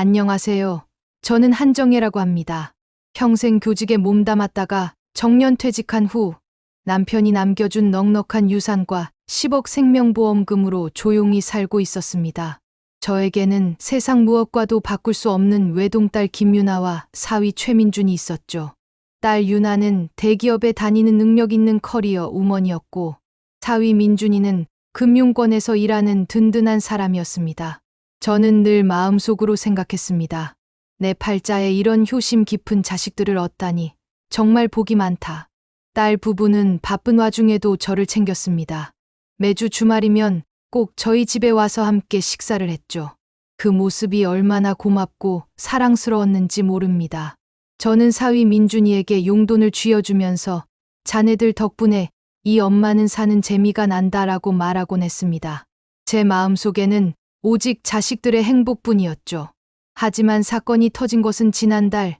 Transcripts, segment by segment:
안녕하세요. 저는 한정혜라고 합니다. 평생 교직에 몸담았다가 정년 퇴직한 후 남편이 남겨준 넉넉한 유산과 10억 생명보험금으로 조용히 살고 있었습니다. 저에게는 세상 무엇과도 바꿀 수 없는 외동딸 김유나와 사위 최민준이 있었죠. 딸 유나는 대기업에 다니는 능력 있는 커리어 우먼이었고 사위 민준이는 금융권에서 일하는 든든한 사람이었습니다. 저는 늘 마음속으로 생각했습니다. 내 팔자에 이런 효심 깊은 자식들을 얻다니 정말 복이 많다. 딸 부부는 바쁜 와중에도 저를 챙겼습니다. 매주 주말이면 꼭 저희 집에 와서 함께 식사를 했죠. 그 모습이 얼마나 고맙고 사랑스러웠는지 모릅니다. 저는 사위 민준이에게 용돈을 쥐어주면서 자네들 덕분에 이 엄마는 사는 재미가 난다라고 말하곤 했습니다. 제 마음속에는 오직 자식들의 행복뿐이었죠. 하지만 사건이 터진 것은 지난달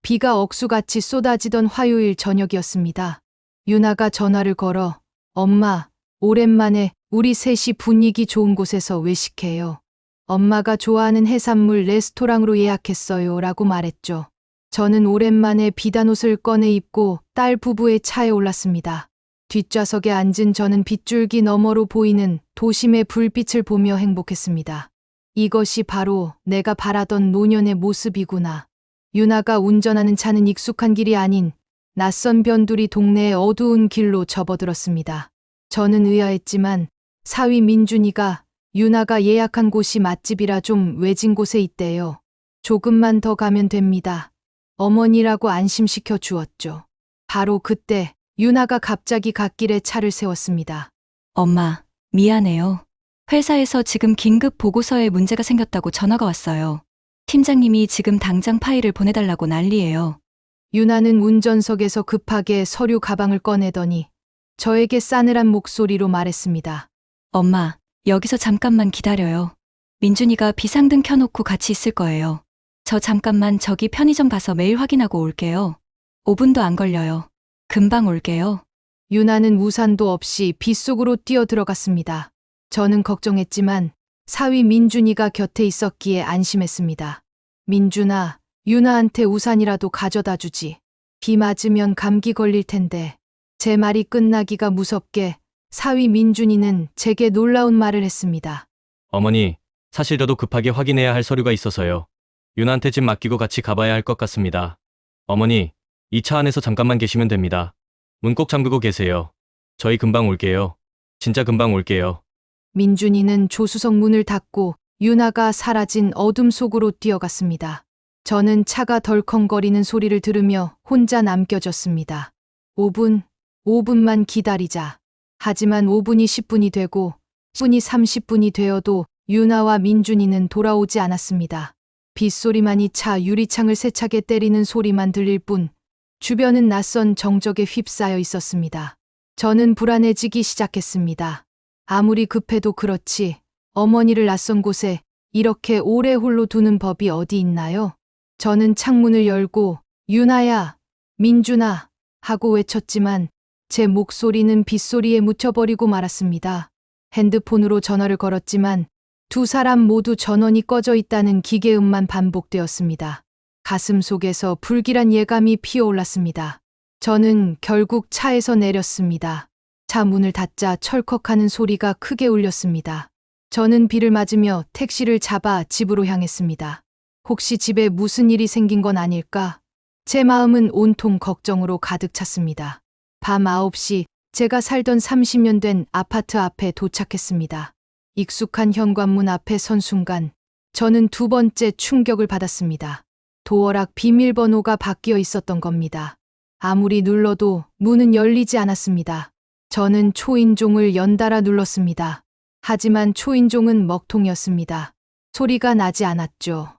비가 억수같이 쏟아지던 화요일 저녁이었습니다. 유나가 전화를 걸어 엄마, 오랜만에 우리 셋이 분위기 좋은 곳에서 외식해요. 엄마가 좋아하는 해산물 레스토랑으로 예약했어요 라고 말했죠. 저는 오랜만에 비단 옷을 꺼내 입고 딸 부부의 차에 올랐습니다. 뒷좌석에 앉은 저는 빗줄기 너머로 보이는 도심의 불빛을 보며 행복했습니다. 이것이 바로 내가 바라던 노년의 모습이구나. 유나가 운전하는 차는 익숙한 길이 아닌 낯선 변두리 동네의 어두운 길로 접어들었습니다. 저는 의아했지만 사위 민준이가 유나가 예약한 곳이 맛집이라 좀 외진 곳에 있대요. 조금만 더 가면 됩니다. 어머니라고 안심시켜 주었죠. 바로 그때 유나가 갑자기 갓길에 차를 세웠습니다. 엄마, 미안해요. 회사에서 지금 긴급 보고서에 문제가 생겼다고 전화가 왔어요. 팀장님이 지금 당장 파일을 보내달라고 난리예요. 유나는 운전석에서 급하게 서류 가방을 꺼내더니 저에게 싸늘한 목소리로 말했습니다. 엄마, 여기서 잠깐만 기다려요. 민준이가 비상등 켜놓고 같이 있을 거예요. 저 잠깐만 저기 편의점 가서 메일 확인하고 올게요. 5분도 안 걸려요. 금방 올게요. 유나는 우산도 없이 빗속으로 뛰어 들어갔습니다. 저는 걱정했지만 사위 민준이가 곁에 있었기에 안심했습니다. 민준아, 유나한테 우산이라도 가져다 주지. 비 맞으면 감기 걸릴 텐데. 제 말이 끝나기가 무섭게 사위 민준이는 제게 놀라운 말을 했습니다. 어머니, 사실 저도 급하게 확인해야 할 서류가 있어서요. 유나한테 집 맡기고 같이 가봐야 할 것 같습니다. 어머니, 이 차 안에서 잠깐만 계시면 됩니다. 문 꼭 잠그고 계세요. 저희 금방 올게요. 진짜 금방 올게요. 민준이는 조수석 문을 닫고 유나가 사라진 어둠 속으로 뛰어갔습니다. 저는 차가 덜컹거리는 소리를 들으며 혼자 남겨졌습니다. 5분만 기다리자. 하지만 5분이 10분이 되고 10분이 30분이 되어도 유나와 민준이는 돌아오지 않았습니다. 빗소리만이 차 유리창을 세차게 때리는 소리만 들릴 뿐 주변은 낯선 정적에 휩싸여 있었습니다. 저는 불안해지기 시작했습니다. 아무리 급해도 그렇지 어머니를 낯선 곳에 이렇게 오래 홀로 두는 법이 어디 있나요? 저는 창문을 열고 유나야, 민준아 하고 외쳤지만 제 목소리는 빗소리에 묻혀버리고 말았습니다. 핸드폰으로 전화를 걸었지만 두 사람 모두 전원이 꺼져 있다는 기계음만 반복되었습니다. 가슴 속에서 불길한 예감이 피어올랐습니다. 저는 결국 차에서 내렸습니다. 차 문을 닫자 철컥하는 소리가 크게 울렸습니다. 저는 비를 맞으며 택시를 잡아 집으로 향했습니다. 혹시 집에 무슨 일이 생긴 건 아닐까? 제 마음은 온통 걱정으로 가득 찼습니다. 밤 9시 제가 살던 30년 된 아파트 앞에 도착했습니다. 익숙한 현관문 앞에 선 순간 저는 두 번째 충격을 받았습니다. 도어락 비밀번호가 바뀌어 있었던 겁니다. 아무리 눌러도 문은 열리지 않았습니다. 저는 초인종을 연달아 눌렀습니다. 하지만 초인종은 먹통이었습니다. 소리가 나지 않았죠.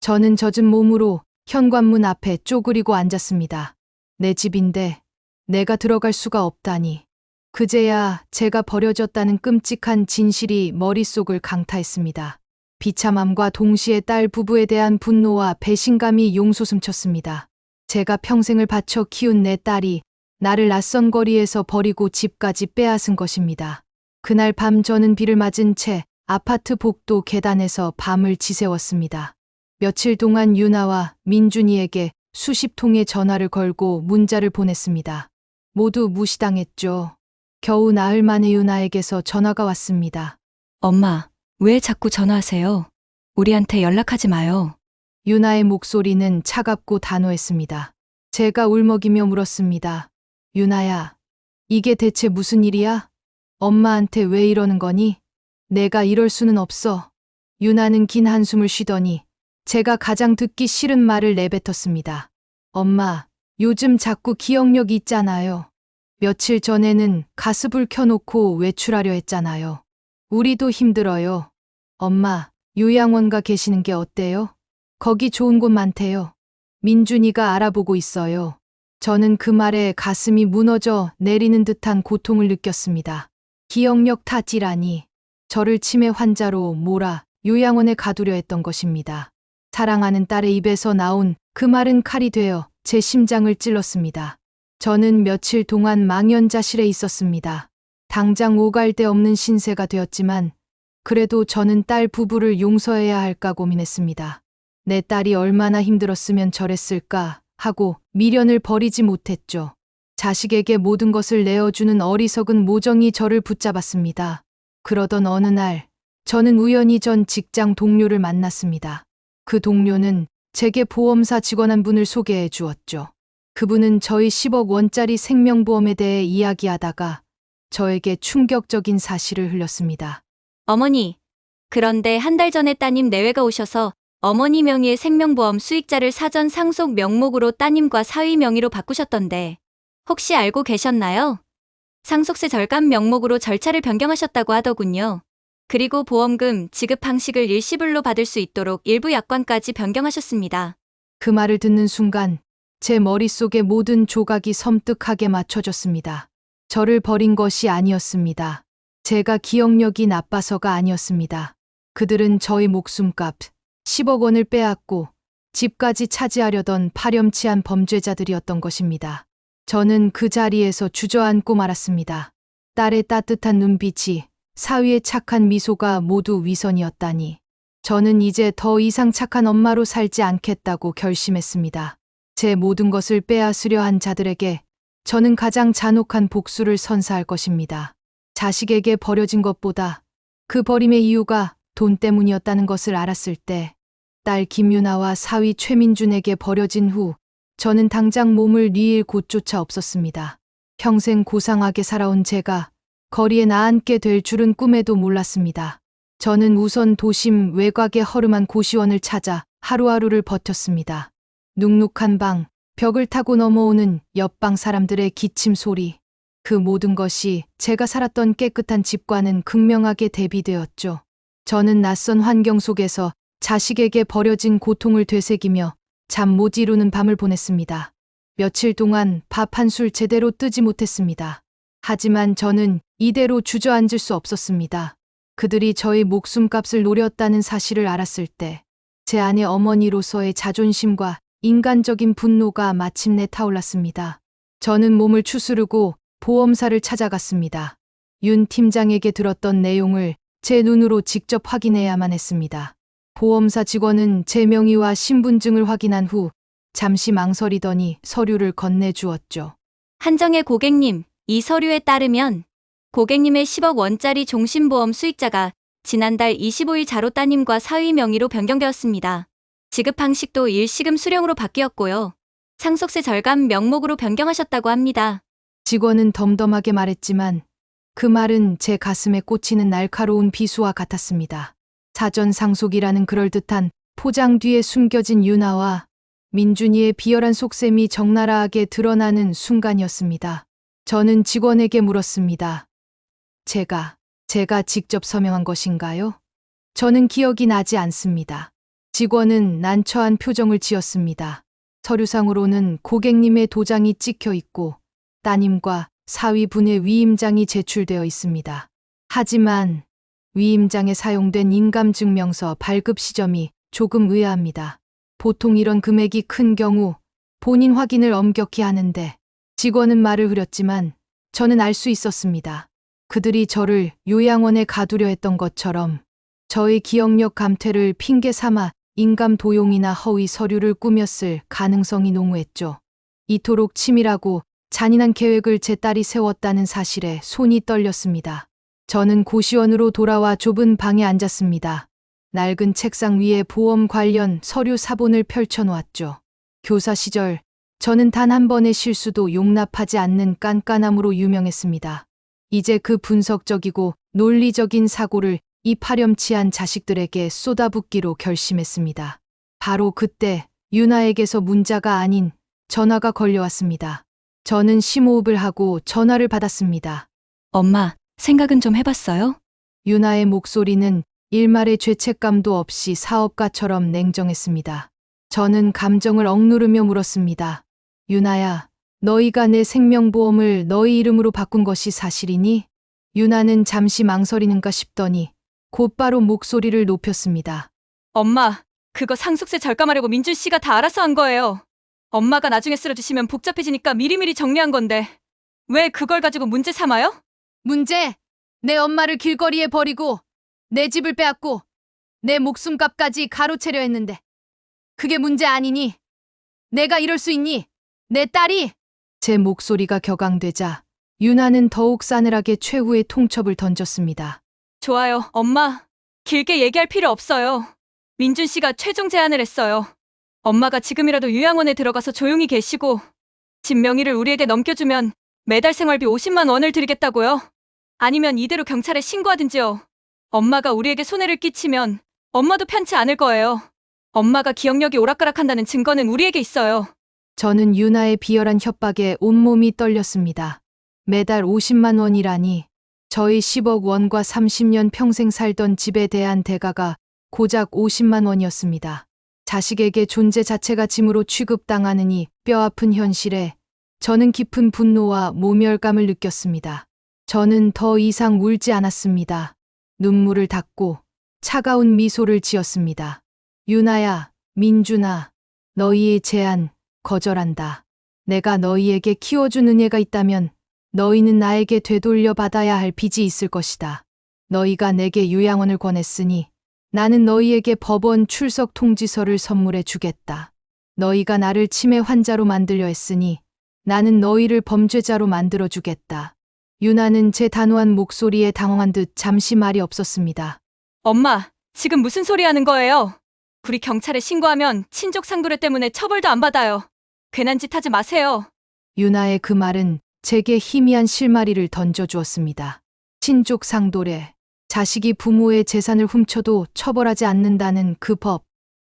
저는 젖은 몸으로 현관문 앞에 쪼그리고 앉았습니다. 내 집인데 내가 들어갈 수가 없다니. 그제야 제가 버려졌다는 끔찍한 진실이 머릿속을 강타했습니다. 비참함과 동시에 딸 부부에 대한 분노와 배신감이 용솟음쳤습니다. 제가 평생을 바쳐 키운 내 딸이 나를 낯선 거리에서 버리고 집까지 빼앗은 것입니다. 그날 밤 저는 비를 맞은 채 아파트 복도 계단에서 밤을 지새웠습니다. 며칠 동안 유나와 민준이에게 수십 통의 전화를 걸고 문자를 보냈습니다. 모두 무시당했죠. 겨우 나흘 만에 유나에게서 전화가 왔습니다. 엄마, 왜 자꾸 전화하세요? 우리한테 연락하지 마요. 유나의 목소리는 차갑고 단호했습니다. 제가 울먹이며 물었습니다. 유나야, 이게 대체 무슨 일이야? 엄마한테 왜 이러는 거니? 내가 이럴 수는 없어. 유나는 긴 한숨을 쉬더니 제가 가장 듣기 싫은 말을 내뱉었습니다. 엄마, 요즘 자꾸 기억력이 있잖아요. 며칠 전에는 가스불 켜놓고 외출하려 했잖아요. 우리도 힘들어요. 엄마, 요양원 가 계시는 게 어때요? 거기 좋은 곳 많대요. 민준이가 알아보고 있어요. 저는 그 말에 가슴이 무너져 내리는 듯한 고통을 느꼈습니다. 기억력 탓이라니. 저를 치매 환자로 몰아 요양원에 가두려 했던 것입니다. 사랑하는 딸의 입에서 나온 그 말은 칼이 되어 제 심장을 찔렀습니다. 저는 며칠 동안 망연자실해 있었습니다. 당장 오갈 데 없는 신세가 되었지만 그래도 저는 딸 부부를 용서해야 할까 고민했습니다. 내 딸이 얼마나 힘들었으면 저랬을까 하고 미련을 버리지 못했죠. 자식에게 모든 것을 내어주는 어리석은 모정이 저를 붙잡았습니다. 그러던 어느 날 저는 우연히 전 직장 동료를 만났습니다. 그 동료는 제게 보험사 직원 한 분을 소개해 주었죠. 그분은 저희 10억 원짜리 생명보험에 대해 이야기하다가 저에게 충격적인 사실을 흘렸습니다. 어머니, 그런데 한 달 전에 따님 내외가 오셔서 어머니 명의의 생명보험 수익자를 사전 상속 명목으로 따님과 사위 명의로 바꾸셨던데 혹시 알고 계셨나요? 상속세 절감 명목으로 절차를 변경하셨다고 하더군요. 그리고 보험금 지급 방식을 일시불로 받을 수 있도록 일부 약관까지 변경하셨습니다. 그 말을 듣는 순간 제 머릿속의 모든 조각이 섬뜩하게 맞춰졌습니다. 저를 버린 것이 아니었습니다. 제가 기억력이 나빠서가 아니었습니다. 그들은 저희 목숨값 10억 원을 빼앗고 집까지 차지하려던 파렴치한 범죄자들이었던 것입니다. 저는 그 자리에서 주저앉고 말았습니다. 딸의 따뜻한 눈빛이, 사위의 착한 미소가 모두 위선이었다니. 저는 이제 더 이상 착한 엄마로 살지 않겠다고 결심했습니다. 제 모든 것을 빼앗으려 한 자들에게 저는 가장 잔혹한 복수를 선사할 것입니다. 자식에게 버려진 것보다 그 버림의 이유가 돈 때문이었다는 것을 알았을 때, 딸 김유나와 사위 최민준에게 버려진 후 저는 당장 몸을 뉘일 곳조차 없었습니다. 평생 고상하게 살아온 제가 거리에 나앉게 될 줄은 꿈에도 몰랐습니다. 저는 우선 도심 외곽의 허름한 고시원을 찾아 하루하루를 버텼습니다. 눅눅한 방, 벽을 타고 넘어오는 옆방 사람들의 기침 소리, 그 모든 것이 제가 살았던 깨끗한 집과는 극명하게 대비되었죠. 저는 낯선 환경 속에서 자식에게 버려진 고통을 되새기며 잠 못 이루는 밤을 보냈습니다. 며칠 동안 밥 한 술 제대로 뜨지 못했습니다. 하지만 저는 이대로 주저앉을 수 없었습니다. 그들이 저의 목숨값을 노렸다는 사실을 알았을 때 제 아내 어머니로서의 자존심과 인간적인 분노가 마침내 타올랐습니다. 저는 몸을 추스르고 보험사를 찾아갔습니다. 윤 팀장에게 들었던 내용을 제 눈으로 직접 확인해야만 했습니다. 보험사 직원은 제 명의와 신분증을 확인한 후 잠시 망설이더니 서류를 건네주었죠. 한정혜 고객님, 이 서류에 따르면 고객님의 10억 원짜리 종신보험 수익자가 지난달 25일 자로 따님과 사위 명의로 변경되었습니다. 지급 방식도 일시금 수령으로 바뀌었고요. 상속세 절감 명목으로 변경하셨다고 합니다. 직원은 덤덤하게 말했지만 그 말은 제 가슴에 꽂히는 날카로운 비수와 같았습니다. 사전 상속이라는 그럴듯한 포장 뒤에 숨겨진 유나와 민준이의 비열한 속셈이 적나라하게 드러나는 순간이었습니다. 저는 직원에게 물었습니다. 제가 직접 서명한 것인가요? 저는 기억이 나지 않습니다. 직원은 난처한 표정을 지었습니다. 서류상으로는 고객님의 도장이 찍혀 있고 따님과 사위분의 위임장이 제출되어 있습니다. 하지만 위임장에 사용된 인감증명서 발급 시점이 조금 의아합니다. 보통 이런 금액이 큰 경우 본인 확인을 엄격히 하는데 직원은 말을 흐렸지만 저는 알 수 있었습니다. 그들이 저를 요양원에 가두려 했던 것처럼 저의 기억력 감퇴를 핑계 삼아 인감 도용이나 허위 서류를 꾸몄을 가능성이 농후했죠. 이토록 치밀하고 잔인한 계획을 제 딸이 세웠다는 사실에 손이 떨렸습니다. 저는 고시원으로 돌아와 좁은 방에 앉았습니다. 낡은 책상 위에 보험 관련 서류 사본을 펼쳐놓았죠. 교사 시절 저는 단 한 번의 실수도 용납하지 않는 깐깐함으로 유명했습니다. 이제 그 분석적이고 논리적인 사고를 이 파렴치한 자식들에게 쏟아붓기로 결심했습니다. 바로 그때 유나에게서 문자가 아닌 전화가 걸려왔습니다. 저는 심호흡을 하고 전화를 받았습니다. 엄마, 생각은 좀 해봤어요? 유나의 목소리는 일말의 죄책감도 없이 사업가처럼 냉정했습니다. 저는 감정을 억누르며 물었습니다. 유나야, 너희가 내 생명보험을 너희 이름으로 바꾼 것이 사실이니? 유나는 잠시 망설이는가 싶더니 곧바로 목소리를 높였습니다. 엄마, 그거 상속세 절감하려고 민준 씨가 다 알아서 한 거예요. 엄마가 나중에 쓸어주시면 복잡해지니까 미리미리 정리한 건데 왜 그걸 가지고 문제 삼아요? 문제! 내 엄마를 길거리에 버리고 내 집을 빼앗고 내 목숨값까지 가로채려 했는데 그게 문제 아니니? 내가 이럴 수 있니? 내 딸이! 제 목소리가 격앙되자 유나는 더욱 싸늘하게 최후의 통첩을 던졌습니다. 좋아요, 엄마. 길게 얘기할 필요 없어요. 민준 씨가 최종 제안을 했어요. 엄마가 지금이라도 요양원에 들어가서 조용히 계시고 집 명의를 우리에게 넘겨주면 매달 생활비 50만 원을 드리겠다고요. 아니면 이대로 경찰에 신고하든지요. 엄마가 우리에게 손해를 끼치면 엄마도 편치 않을 거예요. 엄마가 기억력이 오락가락한다는 증거는 우리에게 있어요. 저는 유나의 비열한 협박에 온몸이 떨렸습니다. 매달 50만 원이라니 저희 10억 원과 30년 평생 살던 집에 대한 대가가 고작 50만 원이었습니다. 자식에게 존재 자체가 짐으로 취급당하느니 뼈아픈 현실에 저는 깊은 분노와 모멸감을 느꼈습니다. 저는 더 이상 울지 않았습니다. 눈물을 닦고 차가운 미소를 지었습니다. 유나야, 민준아, 너희의 제안 거절한다. 내가 너희에게 키워준 은혜가 있다면 너희는 나에게 되돌려 받아야 할 빚이 있을 것이다. 너희가 내게 요양원을 권했으니 나는 너희에게 법원 출석 통지서를 선물해 주겠다. 너희가 나를 치매 환자로 만들려 했으니 나는 너희를 범죄자로 만들어 주겠다. 유나는 제 단호한 목소리에 당황한 듯 잠시 말이 없었습니다. 엄마, 지금 무슨 소리 하는 거예요? 우리 경찰에 신고하면 친족 상도례 때문에 처벌도 안 받아요. 괜한 짓 하지 마세요. 유나의 그 말은 제게 희미한 실마리를 던져주었습니다. 친족 상도례, 자식이 부모의 재산을 훔쳐도 처벌하지 않는다는 그 법.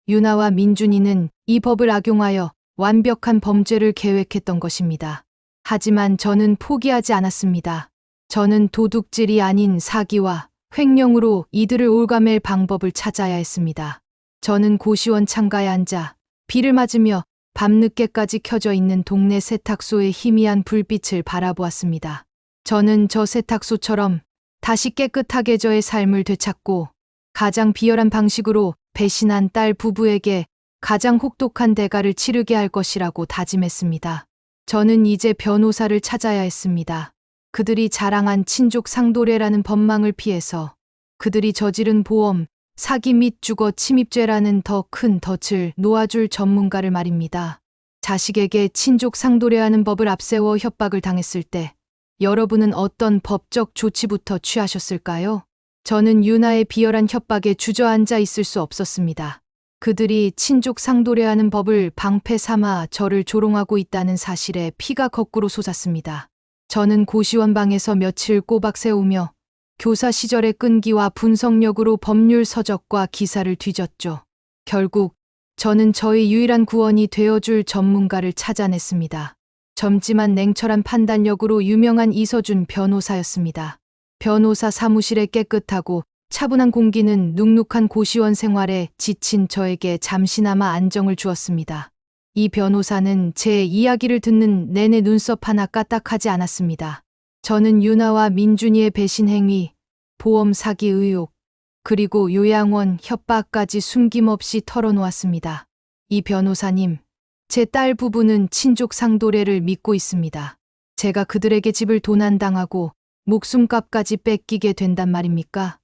유나와 민준이는 이 법을 악용하여 완벽한 범죄를 계획했던 것입니다. 하지만 저는 포기하지 않았습니다. 저는 도둑질이 아닌 사기와 횡령으로 이들을 올가맬 방법을 찾아야 했습니다. 저는 고시원 창가에 앉아 비를 맞으며 밤늦게까지 켜져 있는 동네 세탁소의 희미한 불빛을 바라보았습니다. 저는 저 세탁소처럼 다시 깨끗하게 저의 삶을 되찾고 가장 비열한 방식으로 배신한 딸 부부에게 가장 혹독한 대가를 치르게 할 것이라고 다짐했습니다. 저는 이제 변호사를 찾아야 했습니다. 그들이 자랑한 친족 상도례라는 법망을 피해서 그들이 저지른 보험, 사기 및 주거 침입죄라는 더 큰 덫을 놓아줄 전문가를 말입니다. 자식에게 친족 상도례하는 법을 앞세워 협박을 당했을 때 여러분은 어떤 법적 조치부터 취하셨을까요? 저는 유나의 비열한 협박에 주저앉아 있을 수 없었습니다. 그들이 친족 상도례하는 법을 방패 삼아 저를 조롱하고 있다는 사실에 피가 거꾸로 솟았습니다. 저는 고시원 방에서 며칠 꼬박 세우며 교사 시절의 끈기와 분석력으로 법률 서적과 기사를 뒤졌죠. 결국 저는 저의 유일한 구원이 되어줄 전문가를 찾아냈습니다. 젊지만 냉철한 판단력으로 유명한 이서준 변호사였습니다. 변호사 사무실의 깨끗하고 차분한 공기는 눅눅한 고시원 생활에 지친 저에게 잠시나마 안정을 주었습니다. 이 변호사는 제 이야기를 듣는 내내 눈썹 하나 까딱하지 않았습니다. 저는 유나와 민준이의 배신 행위, 보험 사기 의혹, 그리고 요양원 협박까지 숨김없이 털어놓았습니다. 이 변호사님, 제 딸 부부는 친족 상도례를 믿고 있습니다. 제가 그들에게 집을 도난당하고 목숨값까지 뺏기게 된단 말입니까?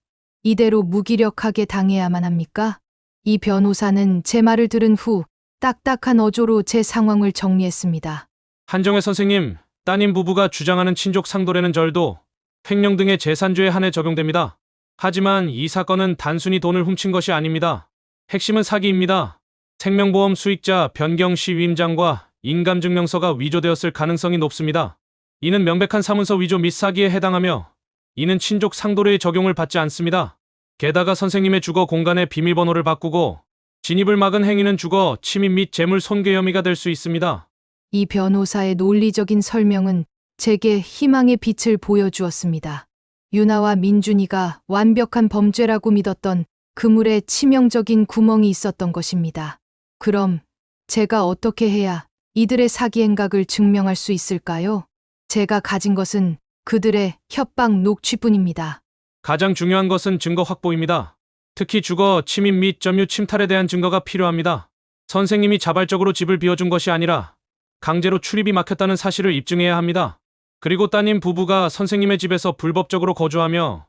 이대로 무기력하게 당해야만 합니까? 이 변호사는 제 말을 들은 후 딱딱한 어조로 제 상황을 정리했습니다. 한정혜 선생님, 따님 부부가 주장하는 친족 상도례는 절도, 횡령 등의 재산죄에 한해 적용됩니다. 하지만 이 사건은 단순히 돈을 훔친 것이 아닙니다. 핵심은 사기입니다. 생명보험 수익자 변경 시 위임장과 인감증명서가 위조되었을 가능성이 높습니다. 이는 명백한 사문서 위조 및 사기에 해당하며 이는 친족 상도례의 적용을 받지 않습니다. 게다가 선생님의 주거 공간의 비밀번호를 바꾸고 진입을 막은 행위는 주거 침입 및 재물 손괴 혐의가 될 수 있습니다. 이 변호사의 논리적인 설명은 제게 희망의 빛을 보여주었습니다. 유나와 민준이가 완벽한 범죄라고 믿었던 그물에 치명적인 구멍이 있었던 것입니다. 그럼 제가 어떻게 해야 이들의 사기 행각을 증명할 수 있을까요? 제가 가진 것은 그들의 협박 녹취뿐입니다. 가장 중요한 것은 증거 확보입니다. 특히 주거 침입 및 점유 침탈에 대한 증거가 필요합니다. 선생님이 자발적으로 집을 비워준 것이 아니라 강제로 출입이 막혔다는 사실을 입증해야 합니다. 그리고 따님 부부가 선생님의 집에서 불법적으로 거주하며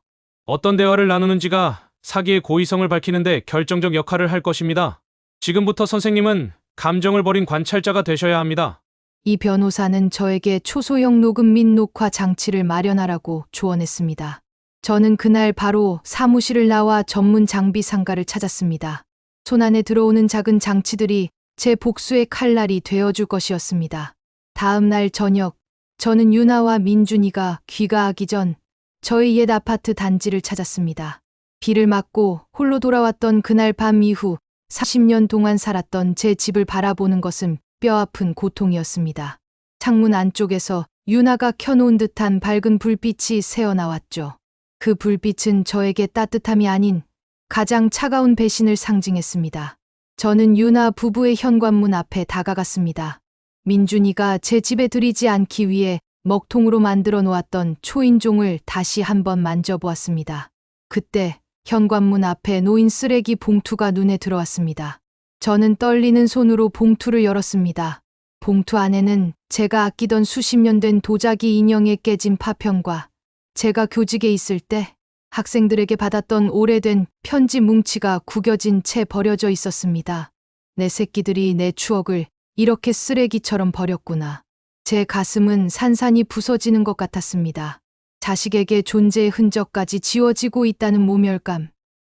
어떤 대화를 나누는지가 사기의 고의성을 밝히는데 결정적 역할을 할 것입니다. 지금부터 선생님은 감정을 버린 관찰자가 되셔야 합니다. 이 변호사는 저에게 초소형 녹음 및 녹화 장치를 마련하라고 조언했습니다. 저는 그날 바로 사무실을 나와 전문 장비 상가를 찾았습니다. 손안에 들어오는 작은 장치들이 제 복수의 칼날이 되어줄 것이었습니다. 다음 날 저녁, 저는 유나와 민준이가 귀가하기 전 저희 옛 아파트 단지를 찾았습니다. 비를 맞고 홀로 돌아왔던 그날 밤 이후 40년 동안 살았던 제 집을 바라보는 것은 뼈아픈 고통이었습니다. 창문 안쪽에서 유나가 켜놓은 듯한 밝은 불빛이 새어나왔죠. 그 불빛은 저에게 따뜻함이 아닌 가장 차가운 배신을 상징했습니다. 저는 유나 부부의 현관문 앞에 다가갔습니다. 민준이가 제 집에 들이지 않기 위해 먹통으로 만들어 놓았던 초인종을 다시 한번 만져보았습니다. 그때 현관문 앞에 놓인 쓰레기 봉투가 눈에 들어왔습니다. 저는 떨리는 손으로 봉투를 열었습니다. 봉투 안에는 제가 아끼던 수십 년 된 도자기 인형의 깨진 파편과 제가 교직에 있을 때 학생들에게 받았던 오래된 편지 뭉치가 구겨진 채 버려져 있었습니다. 내 새끼들이 내 추억을 이렇게 쓰레기처럼 버렸구나. 제 가슴은 산산이 부서지는 것 같았습니다. 자식에게 존재의 흔적까지 지워지고 있다는 모멸감,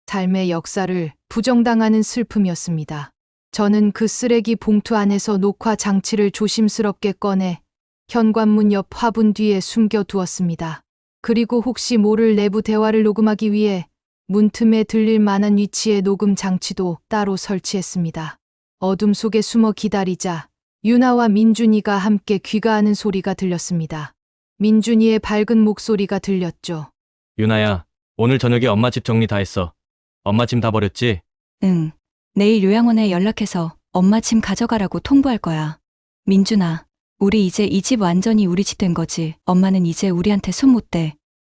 삶의 역사를 부정당하는 슬픔이었습니다. 저는 그 쓰레기 봉투 안에서 녹화 장치를 조심스럽게 꺼내 현관문 옆 화분 뒤에 숨겨두었습니다. 그리고 혹시 모를 내부 대화를 녹음하기 위해 문틈에 들릴 만한 위치에 녹음 장치도 따로 설치했습니다. 어둠 속에 숨어 기다리자 유나와 민준이가 함께 귀가하는 소리가 들렸습니다. 민준이의 밝은 목소리가 들렸죠. 유나야, 오늘 저녁에 엄마 집 정리 다 했어. 엄마 짐 다 버렸지? 응. 내일 요양원에 연락해서 엄마 짐 가져가라고 통보할 거야. 민준아, 우리 이제 이 집 완전히 우리 집 된 거지. 엄마는 이제 우리한테 손 못 대.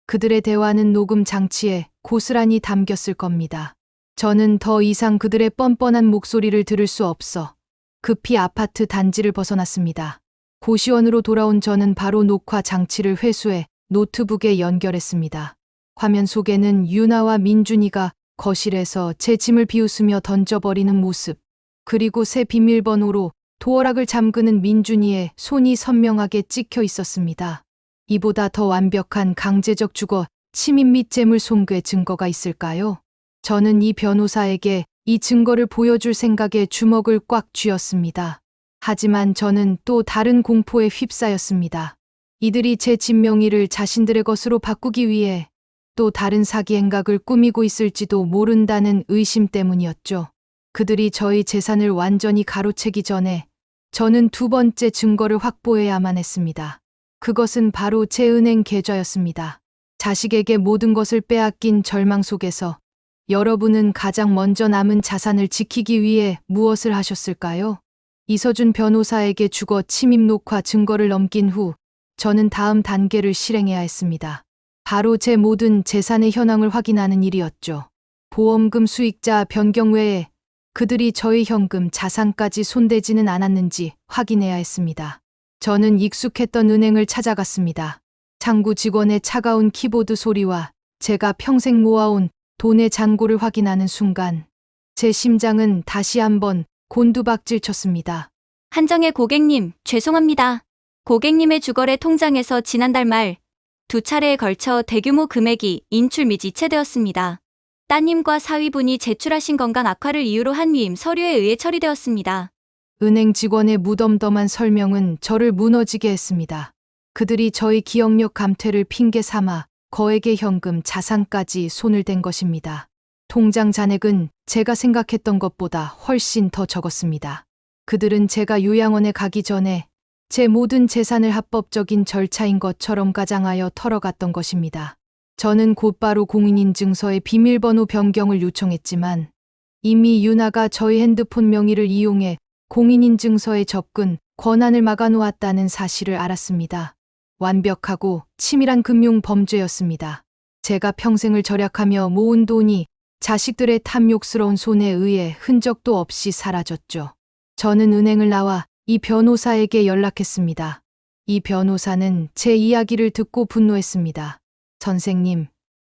그들의 대화는 녹음 장치에 고스란히 담겼을 겁니다. 저는 더 이상 그들의 뻔뻔한 목소리를 들을 수 없어 급히 아파트 단지를 벗어났습니다. 고시원으로 돌아온 저는 바로 녹화 장치를 회수해 노트북에 연결했습니다. 화면 속에는 유나와 민준이가 거실에서 제 짐을 비웃으며 던져버리는 모습, 그리고 새 비밀번호로 도어락을 잠그는 민준이의 손이 선명하게 찍혀 있었습니다. 이보다 더 완벽한 강제적 주거, 침입 및 재물 손괴 증거가 있을까요? 저는 이 변호사에게 이 증거를 보여줄 생각에 주먹을 꽉 쥐었습니다. 하지만 저는 또 다른 공포에 휩싸였습니다. 이들이 제 집 명의를 자신들의 것으로 바꾸기 위해 또 다른 사기 행각을 꾸미고 있을지도 모른다는 의심 때문이었죠. 그들이 저희 재산을 완전히 가로채기 전에 저는 두 번째 증거를 확보해야만 했습니다. 그것은 바로 제 은행 계좌였습니다. 자식에게 모든 것을 빼앗긴 절망 속에서 여러분은 가장 먼저 남은 자산을 지키기 위해 무엇을 하셨을까요? 이서준 변호사에게 주거 침입 녹화 증거를 넘긴 후 저는 다음 단계를 실행해야 했습니다. 바로 제 모든 재산의 현황을 확인하는 일이었죠. 보험금 수익자 변경 외에 그들이 저희 현금 자산까지 손대지는 않았는지 확인해야 했습니다. 저는 익숙했던 은행을 찾아갔습니다. 창구 직원의 차가운 키보드 소리와 제가 평생 모아온 돈의 잔고를 확인하는 순간 제 심장은 다시 한번 곤두박질 쳤습니다. 한정혜 고객님, 죄송합니다. 고객님의 주거래 통장에서 지난달 말 2차례에 걸쳐 대규모 금액이 인출 및 이체되었습니다. 따님과 사위분이 제출하신 건강 악화를 이유로 한 위임 서류에 의해 처리되었습니다. 은행 직원의 무덤덤한 설명은 저를 무너지게 했습니다. 그들이 저희 기억력 감퇴를 핑계 삼아 거액의 현금 자산까지 손을 댄 것입니다. 통장 잔액은 제가 생각했던 것보다 훨씬 더 적었습니다. 그들은 제가 요양원에 가기 전에 제 모든 재산을 합법적인 절차인 것처럼 가장하여 털어갔던 것입니다. 저는 곧바로 공인인증서의 비밀번호 변경을 요청했지만 이미 유나가 저희 핸드폰 명의를 이용해 공인인증서에 접근 권한을 막아놓았다는 사실을 알았습니다. 완벽하고 치밀한 금융 범죄였습니다. 제가 평생을 절약하며 모은 돈이 자식들의 탐욕스러운 손에 의해 흔적도 없이 사라졌죠. 저는 은행을 나와 이 변호사에게 연락했습니다. 이 변호사는 제 이야기를 듣고 분노했습니다. 선생님,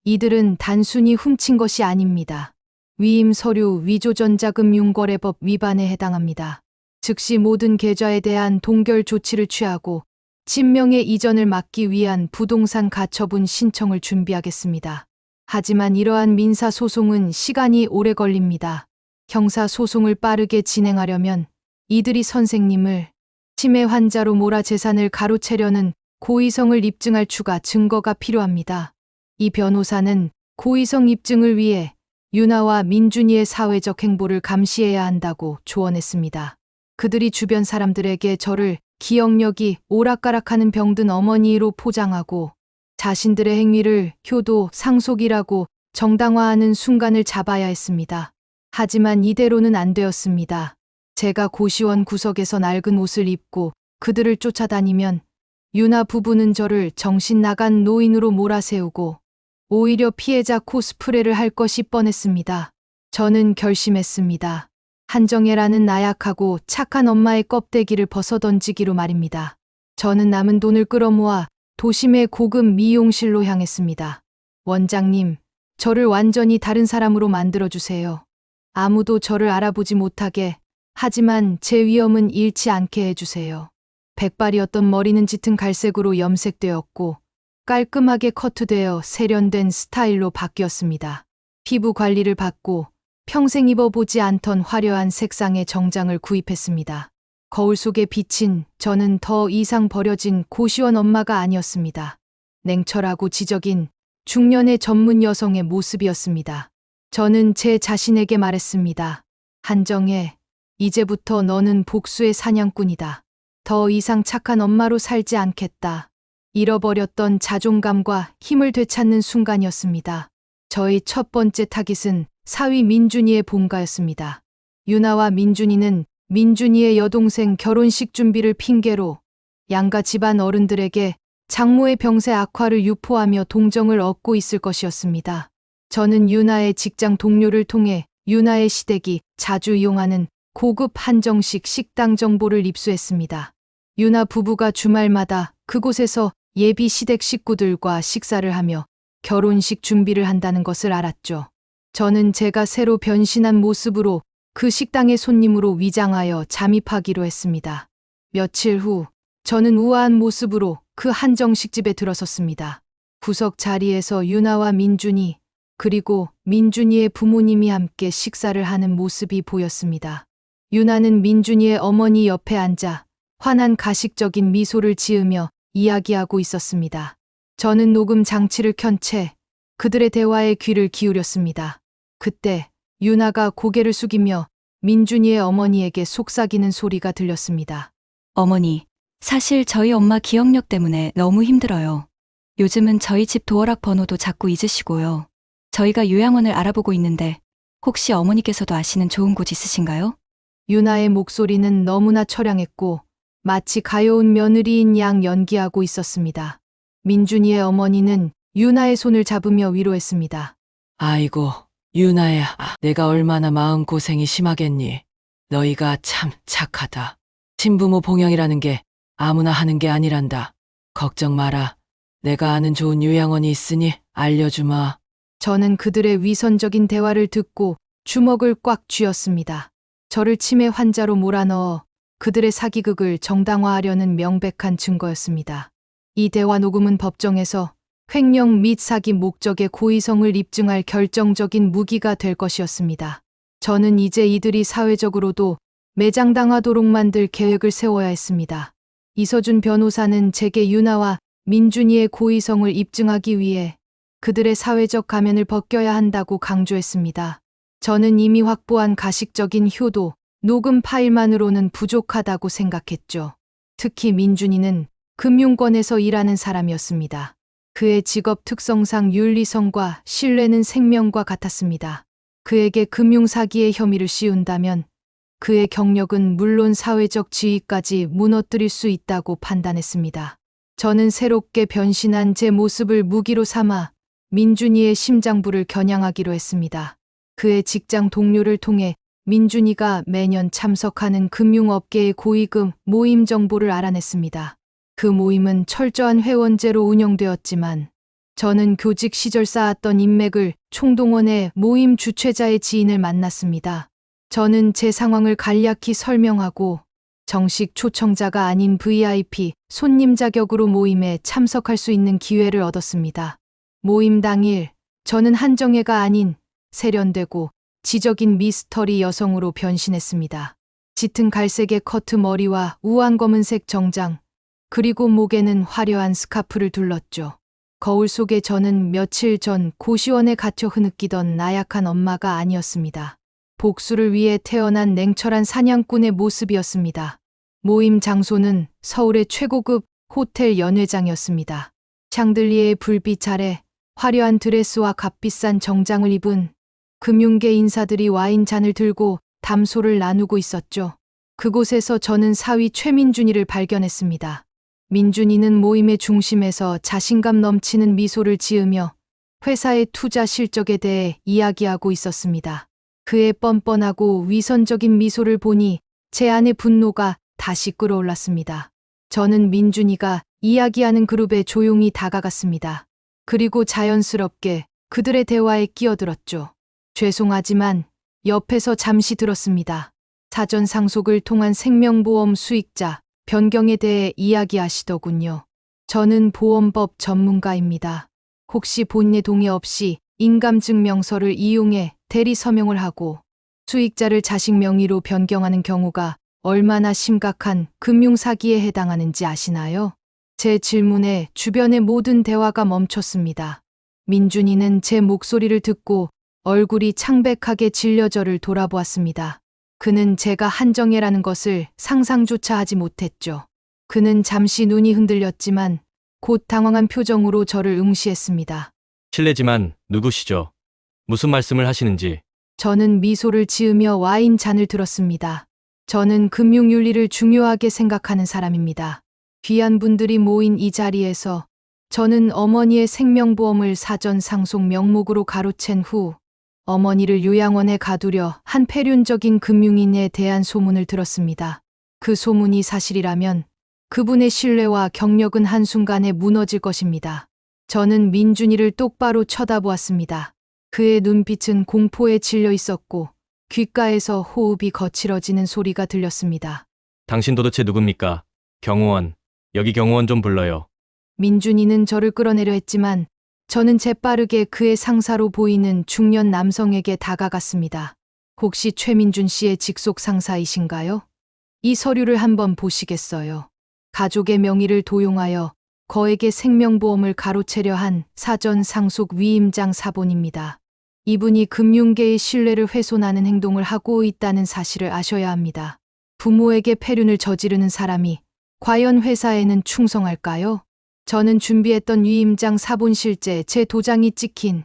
이들은 단순히 훔친 것이 아닙니다. 위임 서류 위조전자금융거래법 위반에 해당합니다. 즉시 모든 계좌에 대한 동결 조치를 취하고 진명의 이전을 막기 위한 부동산 가처분 신청을 준비하겠습니다. 하지만 이러한 민사소송은 시간이 오래 걸립니다. 형사소송을 빠르게 진행하려면 이들이 선생님을 치매 환자로 몰아 재산을 가로채려는 고의성을 입증할 추가 증거가 필요합니다. 이 변호사는 고의성 입증을 위해 유나와 민준이의 사회적 행보를 감시해야 한다고 조언했습니다. 그들이 주변 사람들에게 저를 기억력이 오락가락하는 병든 어머니로 포장하고 자신들의 행위를 효도 상속이라고 정당화하는 순간을 잡아야 했습니다. 하지만 이대로는 안 되었습니다. 제가 고시원 구석에서 낡은 옷을 입고 그들을 쫓아다니면 유나 부부는 저를 정신 나간 노인으로 몰아세우고 오히려 피해자 코스프레를 할 것이 뻔했습니다. 저는 결심했습니다. 한정혜라는 나약하고 착한 엄마의 껍데기를 벗어던지기로 말입니다. 저는 남은 돈을 끌어모아 도심의 고급 미용실로 향했습니다. 원장님, 저를 완전히 다른 사람으로 만들어주세요. 아무도 저를 알아보지 못하게, 하지만 제 위험은 잃지 않게 해주세요. 백발이었던 머리는 짙은 갈색으로 염색되었고 깔끔하게 커트되어 세련된 스타일로 바뀌었습니다. 피부 관리를 받고 평생 입어보지 않던 화려한 색상의 정장을 구입했습니다. 거울 속에 비친 저는 더 이상 버려진 고시원 엄마가 아니었습니다. 냉철하고 지적인 중년의 전문 여성의 모습이었습니다. 저는 제 자신에게 말했습니다. 한정혜, 이제부터 너는 복수의 사냥꾼이다. 더 이상 착한 엄마로 살지 않겠다. 잃어버렸던 자존감과 힘을 되찾는 순간이었습니다. 저의 첫 번째 타깃은 사위 민준이의 본가였습니다. 유나와 민준이는 민준이의 여동생 결혼식 준비를 핑계로 양가 집안 어른들에게 장모의 병세 악화를 유포하며 동정을 얻고 있을 것이었습니다. 저는 유나의 직장 동료를 통해 유나의 시댁이 자주 이용하는 고급 한정식 식당 정보를 입수했습니다. 유나 부부가 주말마다 그곳에서 예비 시댁 식구들과 식사를 하며 결혼식 준비를 한다는 것을 알았죠. 저는 제가 새로 변신한 모습으로 그 식당의 손님으로 위장하여 잠입하기로 했습니다. 며칠 후 저는 우아한 모습으로 그 한정식집에 들어섰습니다. 구석 자리에서 유나와 민준이 그리고 민준이의 부모님이 함께 식사를 하는 모습이 보였습니다. 유나는 민준이의 어머니 옆에 앉아 환한 가식적인 미소를 지으며 이야기하고 있었습니다. 저는 녹음 장치를 켠 채 그들의 대화에 귀를 기울였습니다. 그때 유나가 고개를 숙이며 민준이의 어머니에게 속삭이는 소리가 들렸습니다. 어머니, 사실 저희 엄마 기억력 때문에 너무 힘들어요. 요즘은 저희 집 도어락 번호도 자꾸 잊으시고요. 저희가 요양원을 알아보고 있는데 혹시 어머니께서도 아시는 좋은 곳 있으신가요? 유나의 목소리는 너무나 처량했고 마치 가여운 며느리인 양 연기하고 있었습니다. 민준이의 어머니는 유나의 손을 잡으며 위로했습니다. 아이고, 유나야, 내가 얼마나 마음고생이 심하겠니? 너희가 참 착하다. 친부모 봉양이라는 게 아무나 하는 게 아니란다. 걱정 마라. 내가 아는 좋은 요양원이 있으니 알려주마. 저는 그들의 위선적인 대화를 듣고 주먹을 꽉 쥐었습니다. 저를 치매 환자로 몰아넣어 그들의 사기극을 정당화하려는 명백한 증거였습니다. 이 대화 녹음은 법정에서 횡령 및 사기 목적의 고의성을 입증할 결정적인 무기가 될 것이었습니다. 저는 이제 이들이 사회적으로도 매장당하도록 만들 계획을 세워야 했습니다. 이서준 변호사는 제게 유나와 민준이의 고의성을 입증하기 위해 그들의 사회적 가면을 벗겨야 한다고 강조했습니다. 저는 이미 확보한 가식적인 효도, 녹음 파일만으로는 부족하다고 생각했죠. 특히 민준이는 금융권에서 일하는 사람이었습니다. 그의 직업 특성상 윤리성과 신뢰는 생명과 같았습니다. 그에게 금융사기의 혐의를 씌운다면 그의 경력은 물론 사회적 지위까지 무너뜨릴 수 있다고 판단했습니다. 저는 새롭게 변신한 제 모습을 무기로 삼아 민준이의 심장부를 겨냥하기로 했습니다. 그의 직장 동료를 통해 민준이가 매년 참석하는 금융업계의 고위금 모임 정보를 알아냈습니다. 그 모임은 철저한 회원제로 운영되었지만 저는 교직 시절 쌓았던 인맥을 총동원해 모임 주최자의 지인을 만났습니다. 저는 제 상황을 간략히 설명하고 정식 초청자가 아닌 VIP 손님 자격으로 모임에 참석할 수 있는 기회를 얻었습니다. 모임 당일 저는 한정혜가 아닌 세련되고 지적인 미스터리 여성으로 변신했습니다. 짙은 갈색의 커트 머리와 우아한 검은색 정장, 그리고 목에는 화려한 스카프를 둘렀죠. 거울 속에 저는 며칠 전 고시원에 갇혀 흐느끼던 나약한 엄마가 아니었습니다. 복수를 위해 태어난 냉철한 사냥꾼의 모습이었습니다. 모임 장소는 서울의 최고급 호텔 연회장이었습니다. 샹들리에의 불빛 아래 화려한 드레스와 값비싼 정장을 입은 금융계 인사들이 와인잔을 들고 담소를 나누고 있었죠. 그곳에서 저는 사위 최민준이를 발견했습니다. 민준이는 모임의 중심에서 자신감 넘치는 미소를 지으며 회사의 투자 실적에 대해 이야기하고 있었습니다. 그의 뻔뻔하고 위선적인 미소를 보니 제 안의 분노가 다시 끌어올랐습니다. 저는 민준이가 이야기하는 그룹에 조용히 다가갔습니다. 그리고 자연스럽게 그들의 대화에 끼어들었죠. 죄송하지만 옆에서 잠시 들었습니다. 사전 상속을 통한 생명보험 수익자 변경에 대해 이야기하시더군요. 저는 보험법 전문가입니다. 혹시 본인의 동의 없이 인감증명서를 이용해 대리 서명을 하고 수익자를 자식 명의로 변경하는 경우가 얼마나 심각한 금융사기에 해당하는지 아시나요? 제 질문에 주변의 모든 대화가 멈췄습니다. 민준이는 제 목소리를 듣고 얼굴이 창백하게 질려 저를 돌아보았습니다. 그는 제가 한정혜라는 것을 상상조차 하지 못했죠. 그는 잠시 눈이 흔들렸지만 곧 당황한 표정으로 저를 응시했습니다. 실례지만 누구시죠? 무슨 말씀을 하시는지. 저는 미소를 지으며 와인 잔을 들었습니다. 저는 금융윤리를 중요하게 생각하는 사람입니다. 귀한 분들이 모인 이 자리에서 저는 어머니의 생명보험을 사전 상속 명목으로 가로챈 후 어머니를 요양원에 가두려 한 폐륜적인 금융인에 대한 소문을 들었습니다. 그 소문이 사실이라면 그분의 신뢰와 경력은 한순간에 무너질 것입니다. 저는 민준이를 똑바로 쳐다보았습니다. 그의 눈빛은 공포에 질려 있었고 귓가에서 호흡이 거칠어지는 소리가 들렸습니다. 당신 도대체 누굽니까? 경호원. 여기 경호원 좀 불러요. 민준이는 저를 끌어내려 했지만 저는 재빠르게 그의 상사로 보이는 중년 남성에게 다가갔습니다. 혹시 최민준 씨의 직속 상사이신가요? 이 서류를 한번 보시겠어요. 가족의 명의를 도용하여 거액의 생명보험을 가로채려 한 사전 상속 위임장 사본입니다. 이분이 금융계의 신뢰를 훼손하는 행동을 하고 있다는 사실을 아셔야 합니다. 부모에게 폐륜을 저지르는 사람이 과연 회사에는 충성할까요? 저는 준비했던 위임장 사본실제 제 도장이 찍힌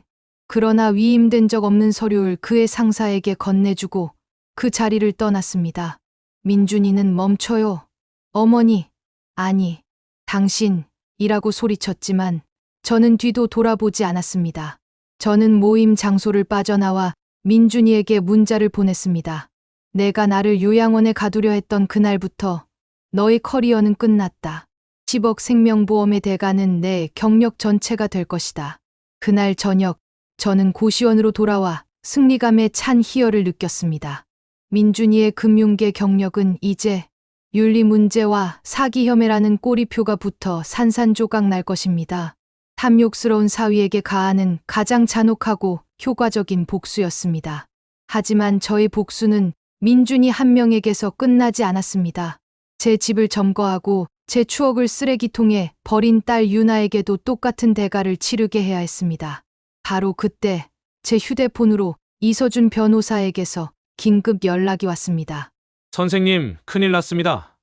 그러나 위임된 적 없는 서류를 그의 상사에게 건네주고 그 자리를 떠났습니다. 민준이는 멈춰요. 어머니, 아니, 당신이라고 소리쳤지만 저는 뒤도 돌아보지 않았습니다. 저는 모임 장소를 빠져나와 민준이에게 문자를 보냈습니다. 내가 나를 요양원에 가두려 했던 그날부터 너의 커리어는 끝났다. 10억 생명보험의 대가는 내 경력 전체가 될 것이다. 그날 저녁 저는 고시원으로 돌아와 승리감에 찬 희열을 느꼈습니다. 민준이의 금융계 경력은 이제 윤리 문제와 사기 혐의라는 꼬리표가 붙어 산산조각 날 것입니다. 탐욕스러운 사위에게 가하는 가장 잔혹하고 효과적인 복수였습니다. 하지만 저의 복수는 민준이 한 명에게서 끝나지 않았습니다. 제 집을 점거하고 제 추억을 쓰레기통에 버린 딸 유나에게도 똑같은 대가를 치르게 해야 했습니다. 바로 그때 제 휴대폰으로 이서준 변호사에게서 긴급 연락이 왔습니다. 선생님, 큰일 났습니다.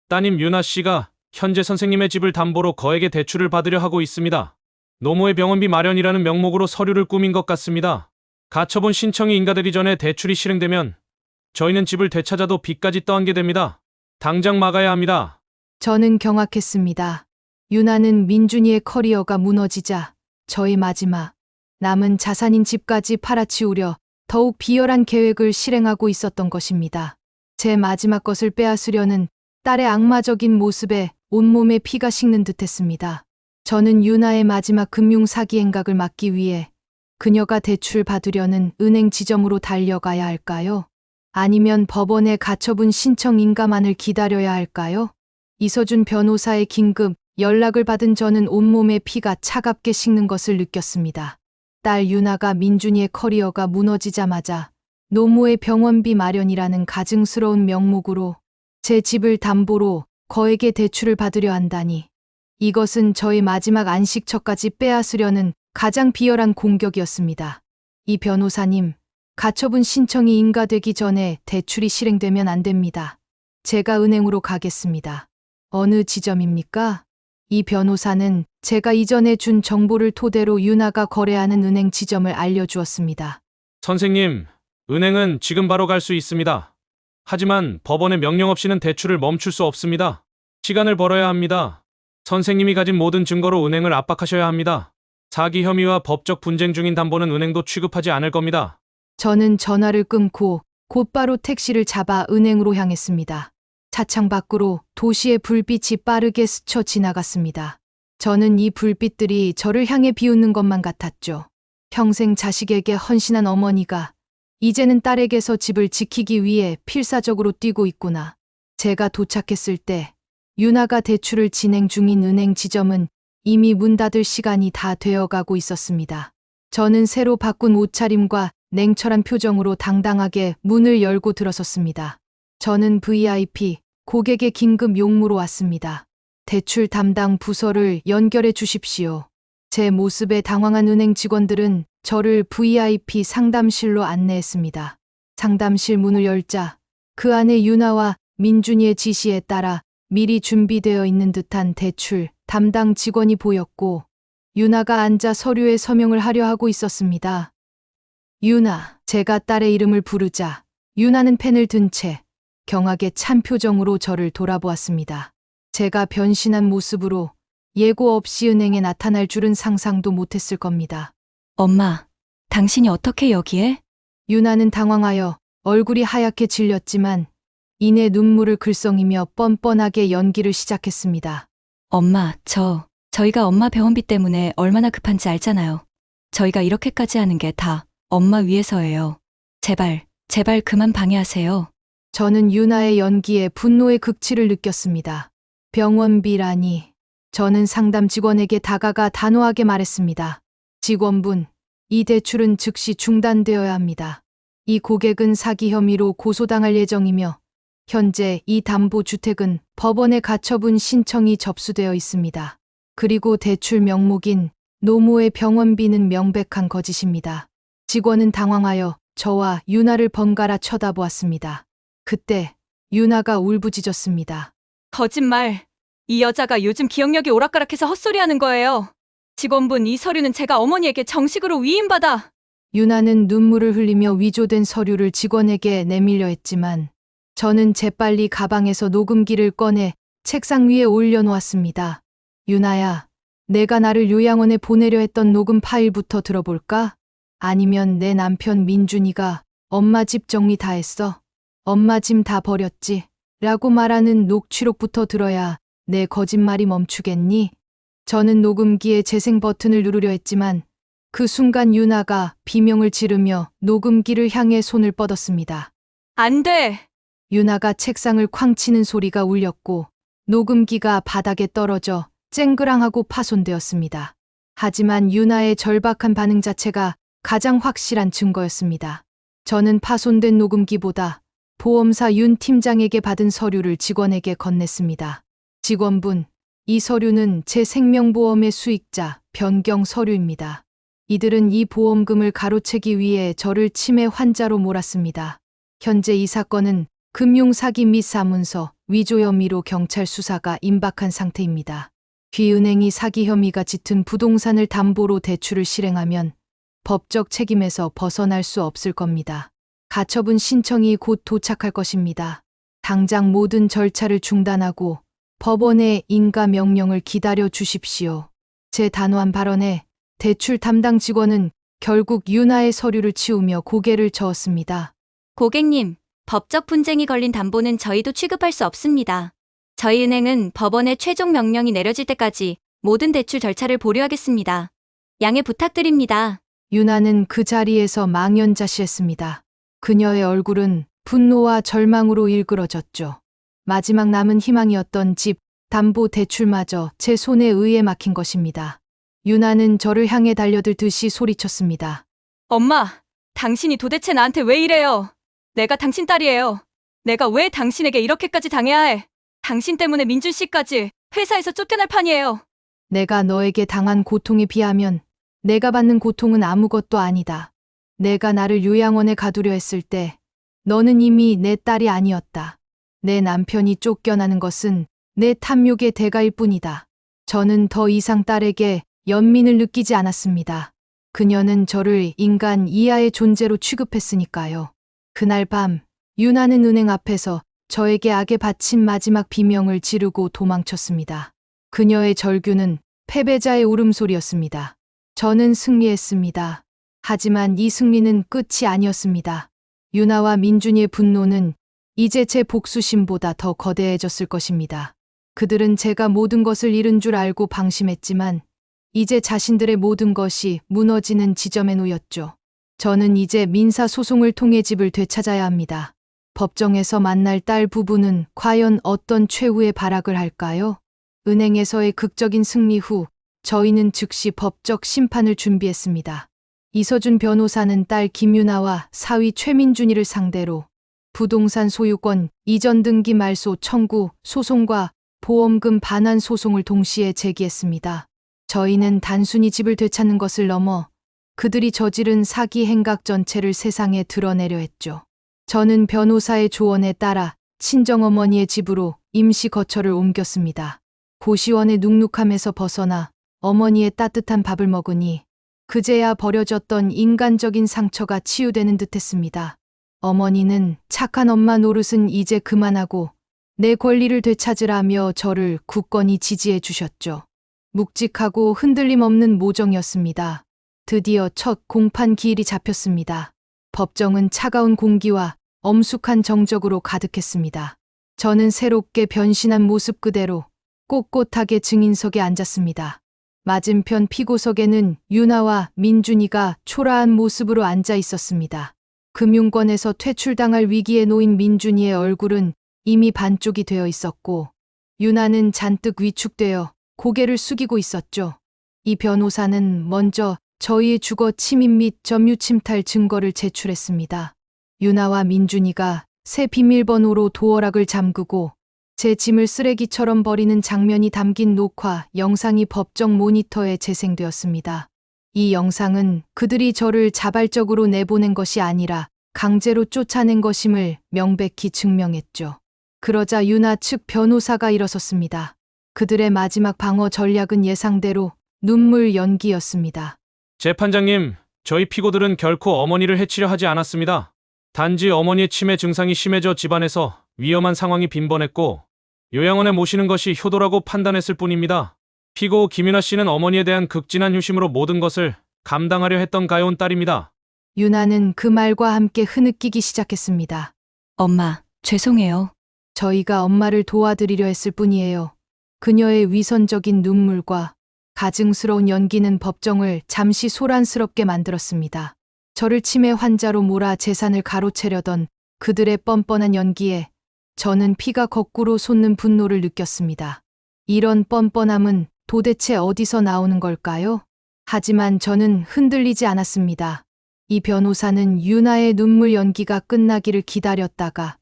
따님 유나 씨가 현재 선생님의 집을 담보로 거액의 대출을 받으려 하고 있습니다. 노모의 병원비 마련이라는 명목으로 서류를 꾸민 것 같습니다. 가처분 신청이 인가되기 전에 대출이 실행되면 저희는 집을 되찾아도 빚까지 떠안게 됩니다. 당장 막아야 합니다. 저는 경악했습니다. 유나는 민준이의 커리어가 무너지자 저의 마지막 남은 자산인 집까지 팔아치우려 더욱 비열한 계획을 실행하고 있었던 것입니다. 제 마지막 것을 빼앗으려는 딸의 악마적인 모습에 온몸에 피가 식는 듯했습니다. 저는 유나의 마지막 금융 사기 행각을 막기 위해 그녀가 대출 받으려는 은행 지점으로 달려가야 할까요? 아니면 법원의 가처분 신청 인가만을 기다려야 할까요? 이서준 변호사의 긴급 연락을 받은 저는 온몸에 피가 차갑게 식는 것을 느꼈습니다. 딸 유나가 민준이의 커리어가 무너지자마자 노모의 병원비 마련이라는 가증스러운 명목으로 제 집을 담보로 거액의 대출을 받으려 한다니. 이것은 저의 마지막 안식처까지 빼앗으려는 가장 비열한 공격이었습니다. 이 변호사님, 가처분 신청이 인가되기 전에 대출이 실행되면 안 됩니다. 제가 은행으로 가겠습니다. 어느 지점입니까? 이 변호사는 제가 이전에 준 정보를 토대로 유나가 거래하는 은행 지점을 알려주었습니다. 선생님, 은행은 지금 바로 갈 수 있습니다. 하지만 법원의 명령 없이는 대출을 멈출 수 없습니다. 시간을 벌어야 합니다. 선생님이 가진 모든 증거로 은행을 압박하셔야 합니다. 사기 혐의와 법적 분쟁 중인 담보는 은행도 취급하지 않을 겁니다. 저는 전화를 끊고 곧바로 택시를 잡아 은행으로 향했습니다. 차창 밖으로 도시의 불빛이 빠르게 스쳐 지나갔습니다. 저는 이 불빛들이 저를 향해 비웃는 것만 같았죠. 평생 자식에게 헌신한 어머니가 이제는 딸에게서 집을 지키기 위해 필사적으로 뛰고 있구나. 제가 도착했을 때 유나가 대출을 진행 중인 은행 지점은 이미 문 닫을 시간이 다 되어가고 있었습니다. 저는 새로 바꾼 옷차림과 냉철한 표정으로 당당하게 문을 열고 들어섰습니다. 저는 VIP, 고객의 긴급 용무로 왔습니다. 대출 담당 부서를 연결해 주십시오. 제 모습에 당황한 은행 직원들은 저를 VIP 상담실로 안내했습니다. 상담실 문을 열자 그 안에 유나와 민준이의 지시에 따라 미리 준비되어 있는 듯한 대출 담당 직원이 보였고 유나가 앉아 서류에 서명을 하려 하고 있었습니다. 유나, 제가 딸의 이름을 부르자 유나는 펜을 든 채 경악에 찬 표정으로 저를 돌아보았습니다. 제가 변신한 모습으로 예고 없이 은행에 나타날 줄은 상상도 못했을 겁니다. 엄마, 당신이 어떻게 여기에? 유나는 당황하여 얼굴이 하얗게 질렸지만 이내 눈물을 글썽이며 뻔뻔하게 연기를 시작했습니다. 엄마, 저희가 엄마 병원비 때문에 얼마나 급한지 알잖아요. 저희가 이렇게까지 하는 게 다 엄마 위해서예요. 제발 그만 방해하세요. 저는 유나의 연기에 분노의 극치를 느꼈습니다. 병원비라니. 저는 상담 직원에게 다가가 단호하게 말했습니다. 직원분, 이 대출은 즉시 중단되어야 합니다. 이 고객은 사기 혐의로 고소당할 예정이며 현재 이 담보주택은 법원에 가처분 신청이 접수되어 있습니다. 그리고 대출 명목인 노모의 병원비는 명백한 거짓입니다. 직원은 당황하여 저와 유나를 번갈아 쳐다보았습니다. 그때 유나가 울부짖었습니다. 거짓말. 이 여자가 요즘 기억력이 오락가락해서 헛소리하는 거예요. 직원분, 이 서류는 제가 어머니에게 정식으로 위임받아. 유나는 눈물을 흘리며 위조된 서류를 직원에게 내밀려 했지만 저는 재빨리 가방에서 녹음기를 꺼내 책상 위에 올려놓았습니다. 유나야, 내가 나를 요양원에 보내려 했던 녹음 파일부터 들어볼까? 아니면 내 남편 민준이가 엄마 집 정리 다 했어? 엄마 짐 다 버렸지? 라고 말하는 녹취록부터 들어야 내 거짓말이 멈추겠니? 저는 녹음기의 재생 버튼을 누르려 했지만 그 순간 유나가 비명을 지르며 녹음기를 향해 손을 뻗었습니다. 안 돼! 유나가 책상을 쾅 치는 소리가 울렸고 녹음기가 바닥에 떨어져 쨍그랑하고 파손되었습니다. 하지만 유나의 절박한 반응 자체가 가장 확실한 증거였습니다. 저는 파손된 녹음기보다 보험사 윤 팀장에게 받은 서류를 직원에게 건넸습니다. 직원분, 이 서류는 제 생명보험의 수익자 변경 서류입니다. 이들은 이 보험금을 가로채기 위해 저를 치매 환자로 몰았습니다. 현재 이 사건은 금융사기 및 사문서 위조 혐의로 경찰 수사가 임박한 상태입니다. 귀은행이 사기 혐의가 짙은 부동산을 담보로 대출을 실행하면 법적 책임에서 벗어날 수 없을 겁니다. 가처분 신청이 곧 도착할 것입니다. 당장 모든 절차를 중단하고 법원의 인가 명령을 기다려 주십시오. 제 단호한 발언에 대출 담당 직원은 결국 유나의 서류를 치우며 고개를 저었습니다. 고객님, 법적 분쟁이 걸린 담보는 저희도 취급할 수 없습니다. 저희 은행은 법원의 최종 명령이 내려질 때까지 모든 대출 절차를 보류하겠습니다. 양해 부탁드립니다. 유나는 그 자리에서 망연자실했습니다. 그녀의 얼굴은 분노와 절망으로 일그러졌죠. 마지막 남은 희망이었던 집, 담보 대출마저 제 손에 의해 막힌 것입니다. 유나는 저를 향해 달려들듯이 소리쳤습니다. 엄마, 당신이 도대체 나한테 왜 이래요? 내가 당신 딸이에요. 내가 왜 당신에게 이렇게까지 당해야 해? 당신 때문에 민준 씨까지 회사에서 쫓겨날 판이에요. 내가 너에게 당한 고통에 비하면 내가 받는 고통은 아무것도 아니다. 내가 나를 요양원에 가두려 했을 때 너는 이미 내 딸이 아니었다. 내 남편이 쫓겨나는 것은 내 탐욕의 대가일 뿐이다. 저는 더 이상 딸에게 연민을 느끼지 않았습니다. 그녀는 저를 인간 이하의 존재로 취급했으니까요. 그날 밤 유나는 은행 앞에서 저에게 악에 바친 마지막 비명을 지르고 도망쳤습니다. 그녀의 절규는 패배자의 울음소리였습니다. 저는 승리했습니다. 하지만 이 승리는 끝이 아니었습니다. 유나와 민준이의 분노는 이제 제 복수심보다 더 거대해졌을 것입니다. 그들은 제가 모든 것을 잃은 줄 알고 방심했지만 이제 자신들의 모든 것이 무너지는 지점에 놓였죠. 저는 이제 민사소송을 통해 집을 되찾아야 합니다. 법정에서 만날 딸 부부는 과연 어떤 최후의 발악을 할까요? 은행에서의 극적인 승리 후 저희는 즉시 법적 심판을 준비했습니다. 이서준 변호사는 딸 김유나와 사위 최민준이를 상대로 부동산 소유권 이전 등기 말소 청구 소송과 보험금 반환 소송을 동시에 제기했습니다. 저희는 단순히 집을 되찾는 것을 넘어 그들이 저지른 사기 행각 전체를 세상에 드러내려 했죠. 저는 변호사의 조언에 따라 친정어머니의 집으로 임시 거처를 옮겼습니다. 고시원의 눅눅함에서 벗어나 어머니의 따뜻한 밥을 먹으니 그제야 버려졌던 인간적인 상처가 치유되는 듯했습니다. 어머니는 착한 엄마 노릇은 이제 그만하고 내 권리를 되찾으라며 저를 굳건히 지지해 주셨죠. 묵직하고 흔들림 없는 모정이었습니다. 드디어 첫 공판 기일이 잡혔습니다. 법정은 차가운 공기와 엄숙한 정적으로 가득했습니다. 저는 새롭게 변신한 모습 그대로 꼿꼿하게 증인석에 앉았습니다. 맞은편 피고석에는 유나와 민준이가 초라한 모습으로 앉아 있었습니다. 금융권에서 퇴출당할 위기에 놓인 민준이의 얼굴은 이미 반쪽이 되어 있었고 유나는 잔뜩 위축되어 고개를 숙이고 있었죠. 이 변호사는 먼저 저희의 주거 침입 및 점유 침탈 증거를 제출했습니다. 유나와 민준이가 새 비밀번호로 도어락을 잠그고 제 짐을 쓰레기처럼 버리는 장면이 담긴 녹화 영상이 법정 모니터에 재생되었습니다. 이 영상은 그들이 저를 자발적으로 내보낸 것이 아니라 강제로 쫓아낸 것임을 명백히 증명했죠. 그러자 유나 측 변호사가 일어섰습니다. 그들의 마지막 방어 전략은 예상대로 눈물 연기였습니다. 재판장님, 저희 피고들은 결코 어머니를 해치려 하지 않았습니다. 단지 어머니의 치매 증상이 심해져 집안에서 위험한 상황이 빈번했고 요양원에 모시는 것이 효도라고 판단했을 뿐입니다. 피고 김유나 씨는 어머니에 대한 극진한 유심으로 모든 것을 감당하려 했던 가여운 딸입니다. 유나는 그 말과 함께 흐느끼기 시작했습니다. 엄마, 죄송해요. 저희가 엄마를 도와드리려 했을 뿐이에요. 그녀의 위선적인 눈물과 가증스러운 연기는 법정을 잠시 소란스럽게 만들었습니다. 저를 치매 환자로 몰아 재산을 가로채려던 그들의 뻔뻔한 연기에 저는 피가 거꾸로 솟는 분노를 느꼈습니다. 이런 뻔뻔함은 도대체 어디서 나오는 걸까요? 하지만 저는 흔들리지 않았습니다. 이 변호사는 유나의 눈물 연기가 끝나기를 기다렸다가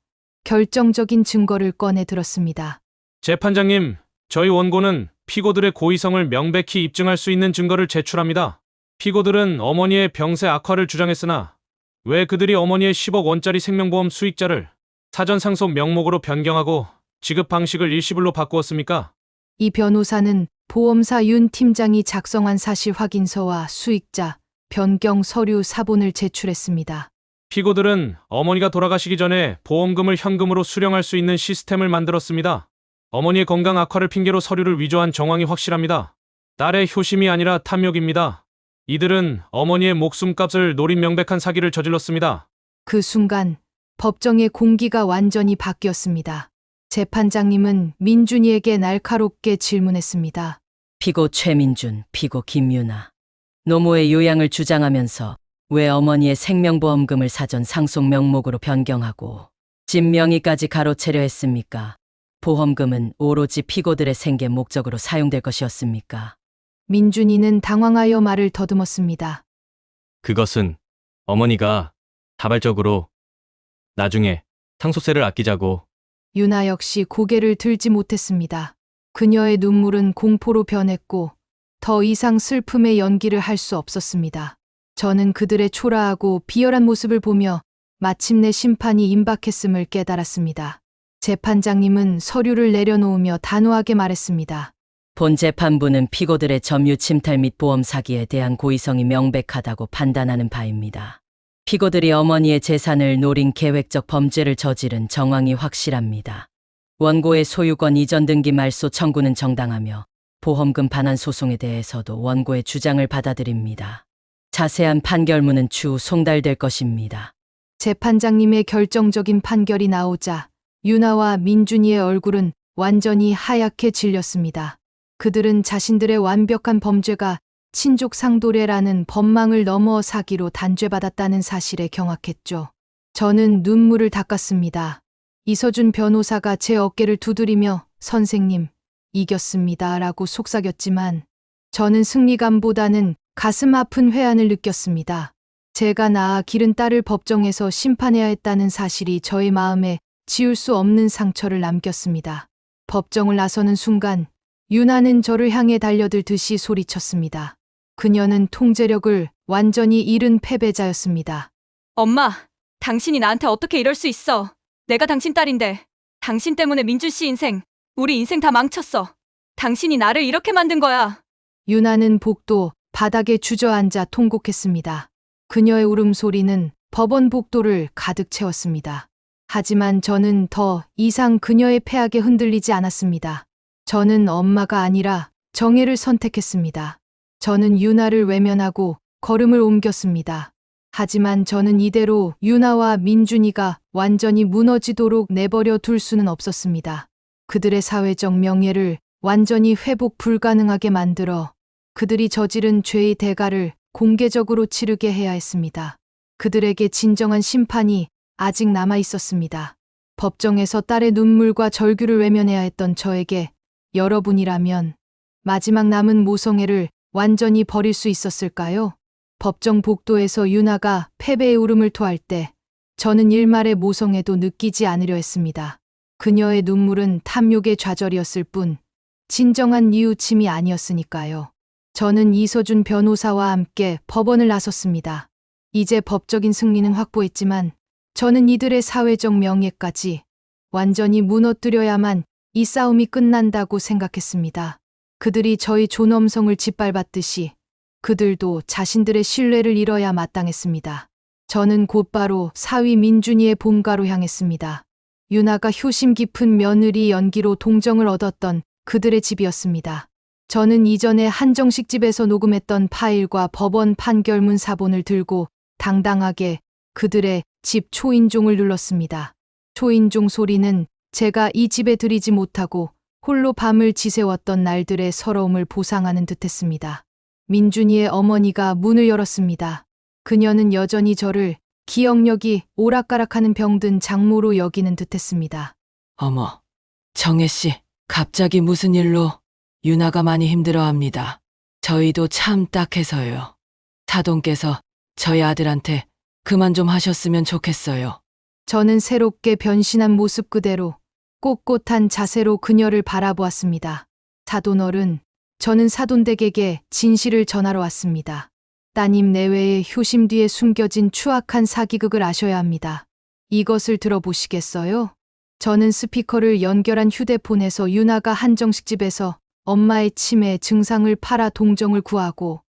결정적인 증거를 꺼내 들었습니다. 재판장님, 저희 원고는 피고들의 고의성을 명백히 입증할 수 있는 증거를 제출합니다. 피고들은 어머니의 병세 악화를 주장했으나 왜 그들이 어머니의 10억 원짜리 생명보험 수익자를 사전 상속 명목으로 변경하고 지급 방식을 일시불로 바꾸었습니까? 이 변호사는 보험사 윤 팀장이 작성한 사실 확인서와 수익자 변경 서류 사본을 제출했습니다. 피고들은 어머니가 돌아가시기 전에 보험금을 현금으로 수령할 수 있는 시스템을 만들었습니다. 어머니의 건강 악화를 핑계로 서류를 위조한 정황이 확실합니다. 딸의 효심이 아니라 탐욕입니다. 이들은 어머니의 목숨값을 노린 명백한 사기를 저질렀습니다. 그 순간 법정의 공기가 완전히 바뀌었습니다. 재판장님은 민준이에게 날카롭게 질문했습니다. 피고 최민준, 피고 김유나. 노모의 요양을 주장하면서 왜 어머니의 생명보험금을 사전 상속 명목으로 변경하고 집 명의까지 가로채려 했습니까? 보험금은 오로지 피고들의 생계 목적으로 사용될 것이었습니까? 민준이는 당황하여 말을 더듬었습니다. 그것은 어머니가 자발적으로 나중에 상속세를 아끼자고. 유나 역시 고개를 들지 못했습니다. 그녀의 눈물은 공포로 변했고 더 이상 슬픔의 연기를 할 수 없었습니다. 저는 그들의 초라하고 비열한 모습을 보며 마침내 심판이 임박했음을 깨달았습니다. 재판장님은 서류를 내려놓으며 단호하게 말했습니다. 본 재판부는 피고들의 점유 침탈 및 보험 사기에 대한 고의성이 명백하다고 판단하는 바입니다. 피고들이 어머니의 재산을 노린 계획적 범죄를 저지른 정황이 확실합니다. 원고의 소유권 이전 등기 말소 청구는 정당하며 보험금 반환 소송에 대해서도 원고의 주장을 받아들입니다. 자세한 판결문은 추후 송달될 것입니다. 재판장님의 결정적인 판결이 나오자 유나와 민준이의 얼굴은 완전히 하얗게 질렸습니다. 그들은 자신들의 완벽한 범죄가 친족 상도례라는 법망을 넘어 사기로 단죄받았다는 사실에 경악했죠. 저는 눈물을 닦았습니다. 이서준 변호사가 제 어깨를 두드리며 선생님, 이겼습니다 라고 속삭였지만 저는 승리감보다는 가슴 아픈 회한을 느꼈습니다. 제가 낳아 기른 딸을 법정에서 심판해야 했다는 사실이 저의 마음에 지울 수 없는 상처를 남겼습니다. 법정을 나서는 순간 유나는 저를 향해 달려들듯이 소리쳤습니다. 그녀는 통제력을 완전히 잃은 패배자였습니다. 엄마, 당신이 나한테 어떻게 이럴 수 있어? 내가 당신 딸인데. 당신 때문에 민준 씨 인생, 우리 인생 다 망쳤어. 당신이 나를 이렇게 만든 거야. 유나는 복도 바닥에 주저앉아 통곡했습니다. 그녀의 울음소리는 법원 복도를 가득 채웠습니다. 하지만 저는 더 이상 그녀의 패악에 흔들리지 않았습니다. 저는 엄마가 아니라 정의를 선택했습니다. 저는 유나를 외면하고 걸음을 옮겼습니다. 하지만 저는 이대로 유나와 민준이가 완전히 무너지도록 내버려 둘 수는 없었습니다. 그들의 사회적 명예를 완전히 회복 불가능하게 만들어 그들이 저지른 죄의 대가를 공개적으로 치르게 해야 했습니다. 그들에게 진정한 심판이 아직 남아 있었습니다. 법정에서 딸의 눈물과 절규를 외면해야 했던 저에게 여러분이라면 마지막 남은 모성애를 완전히 버릴 수 있었을까요? 법정 복도에서 유나가 패배의 울음을 토할 때 저는 일말의 모성애도 느끼지 않으려 했습니다. 그녀의 눈물은 탐욕의 좌절이었을 뿐 진정한 뉘우침이 아니었으니까요. 저는 이서준 변호사와 함께 법원을 나섰습니다. 이제 법적인 승리는 확보했지만 저는 이들의 사회적 명예까지 완전히 무너뜨려야만 이 싸움이 끝난다고 생각했습니다. 그들이 저희 존엄성을 짓밟았듯이 그들도 자신들의 신뢰를 잃어야 마땅했습니다. 저는 곧바로 사위 민준이의 본가로 향했습니다. 유나가 효심 깊은 며느리 연기로 동정을 얻었던 그들의 집이었습니다. 저는 이전에 한정식 집에서 녹음했던 파일과 법원 판결문 사본을 들고 당당하게 그들의 집 초인종을 눌렀습니다. 초인종 소리는 제가 이 집에 들이지 못하고 홀로 밤을 지새웠던 날들의 서러움을 보상하는 듯했습니다. 민준이의 어머니가 문을 열었습니다. 그녀는 여전히 저를 기억력이 오락가락하는 병든 장모로 여기는 듯했습니다. 어머, 정혜 씨, 갑자기 무슨 일로? 유나가 많이 힘들어합니다. 저희도 참 딱해서요. 사돈께서 저희 아들한테 그만 좀 하셨으면 좋겠어요. 저는 새롭게 변신한 모습 그대로 꼿꼿한 자세로 그녀를 바라보았습니다. 사돈어른, 저는 사돈댁에게 진실을 전하러 왔습니다. 따님 내외의 효심 뒤에 숨겨진 추악한 사기극을 아셔야 합니다. 이것을 들어보시겠어요? 저는 스피커를 연결한 휴대폰에서 유나가 한정식 집에서 엄마의 치매 증상을 팔아 동정을 구하고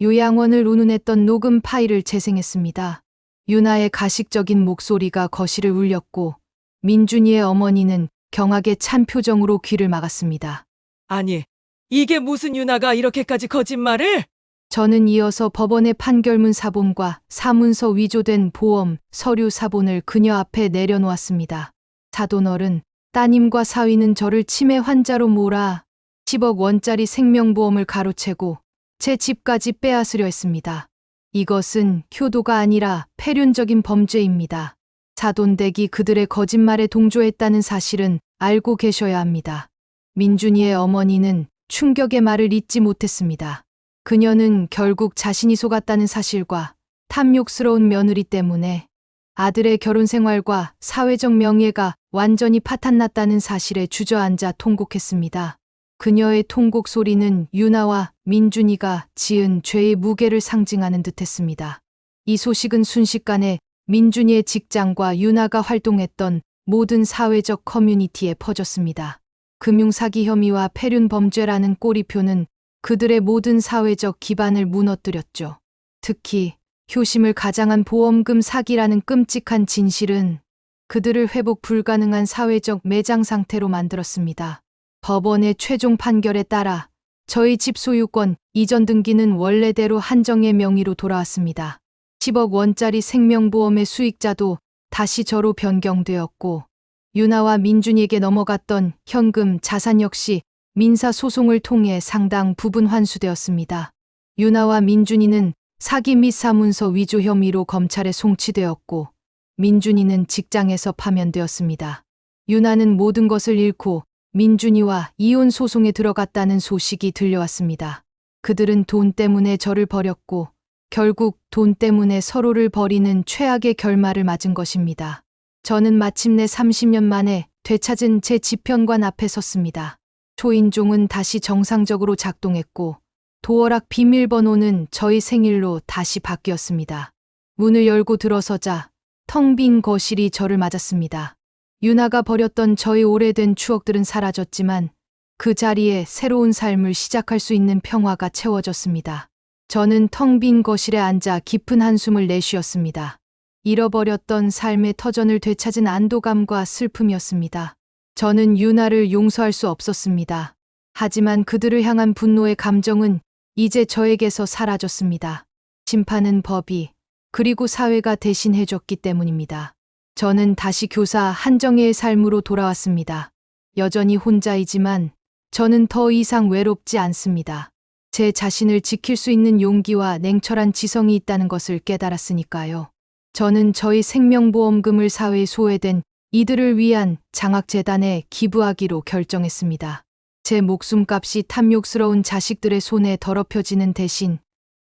요양원을 운운했던 녹음 파일을 재생했습니다. 유나의 가식적인 목소리가 거실을 울렸고 민준이의 어머니는 경악에 찬 표정으로 귀를 막았습니다. 아니, 이게 무슨 유나가 이렇게까지 거짓말을? 저는 이어서 법원의 판결문 사본과 사문서 위조된 보험, 서류 사본을 그녀 앞에 내려놓았습니다. 사돈어른, 따님과 사위는 저를 치매 환자로 몰아 10억 원짜리 생명보험을 가로채고 제 집까지 빼앗으려 했습니다. 이것은 효도가 아니라 폐륜적인 범죄입니다. 사돈댁이 그들의 거짓말에 동조했다는 사실은 알고 계셔야 합니다. 민준이의 어머니는 충격의 말을 잇지 못했습니다. 그녀는 결국 자신이 속았다는 사실과 탐욕스러운 며느리 때문에 아들의 결혼 생활과 사회적 명예가 완전히 파탄났다는 사실에 주저앉아 통곡했습니다. 그녀의 통곡 소리는 유나와 민준이가 지은 죄의 무게를 상징하는 듯했습니다. 이 소식은 순식간에 민준이의 직장과 유나가 활동했던 모든 사회적 커뮤니티에 퍼졌습니다. 금융사기 혐의와 폐륜 범죄라는 꼬리표는 그들의 모든 사회적 기반을 무너뜨렸죠. 특히 효심을 가장한 보험금 사기라는 끔찍한 진실은 그들을 회복 불가능한 사회적 매장 상태로 만들었습니다. 법원의 최종 판결에 따라 저희 집 소유권 이전 등기는 원래대로 한정의 명의로 돌아왔습니다. 10억 원짜리 생명보험의 수익자도 다시 저로 변경되었고 유나와 민준이에게 넘어갔던 현금 자산 역시 민사소송을 통해 상당 부분 환수되었습니다. 유나와 민준이는 사기 및 사문서 위조 혐의로 검찰에 송치되었고 민준이는 직장에서 파면되었습니다. 유나는 모든 것을 잃고 민준이와 이혼 소송에 들어갔다는 소식이 들려왔습니다. 그들은 돈 때문에 저를 버렸고 결국 돈 때문에 서로를 버리는 최악의 결말을 맞은 것입니다. 저는 마침내 30년 만에 되찾은 제 집현관 앞에 섰습니다. 초인종은 다시 정상적으로 작동했고 도어락 비밀번호는 저희 생일로 다시 바뀌었습니다. 문을 열고 들어서자 텅 빈 거실이 저를 맞았습니다. 유나가 버렸던 저희 오래된 추억들은 사라졌지만 그 자리에 새로운 삶을 시작할 수 있는 평화가 채워졌습니다. 저는 텅 빈 거실에 앉아 깊은 한숨을 내쉬었습니다. 잃어버렸던 삶의 터전을 되찾은 안도감과 슬픔이었습니다. 저는 유나를 용서할 수 없었습니다. 하지만 그들을 향한 분노의 감정은 이제 저에게서 사라졌습니다. 심판은 법이 그리고 사회가 대신 해줬기 때문입니다. 저는 다시 교사 한정혜의 삶으로 돌아왔습니다. 여전히 혼자이지만 저는 더 이상 외롭지 않습니다. 제 자신을 지킬 수 있는 용기와 냉철한 지성이 있다는 것을 깨달았으니까요. 저는 저희 생명보험금을 사회에 소외된 이들을 위한 장학재단에 기부하기로 결정했습니다. 제 목숨값이 탐욕스러운 자식들의 손에 더럽혀지는 대신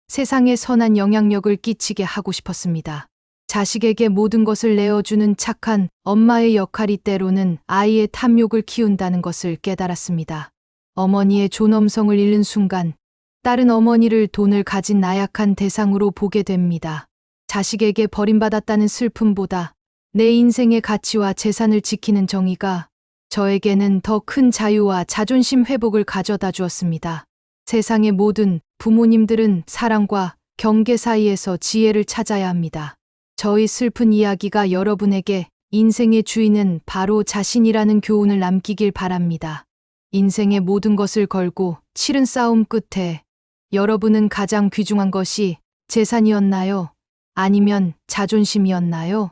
세상에 선한 영향력을 끼치게 하고 싶었습니다. 자식에게 모든 것을 내어주는 착한 엄마의 역할이 때로는 아이의 탐욕을 키운다는 것을 깨달았습니다. 어머니의 존엄성을 잃는 순간 딸은 어머니를 돈을 가진 나약한 대상으로 보게 됩니다. 자식에게 버림받았다는 슬픔보다 내 인생의 가치와 재산을 지키는 정의가 저에게는 더 큰 자유와 자존심 회복을 가져다 주었습니다. 세상의 모든 부모님들은 사랑과 경계 사이에서 지혜를 찾아야 합니다. 저희 슬픈 이야기가 여러분에게 인생의 주인은 바로 자신이라는 교훈을 남기길 바랍니다. 인생의 모든 것을 걸고 치른 싸움 끝에 여러분은 가장 귀중한 것이 재산이었나요? 아니면 자존심이었나요?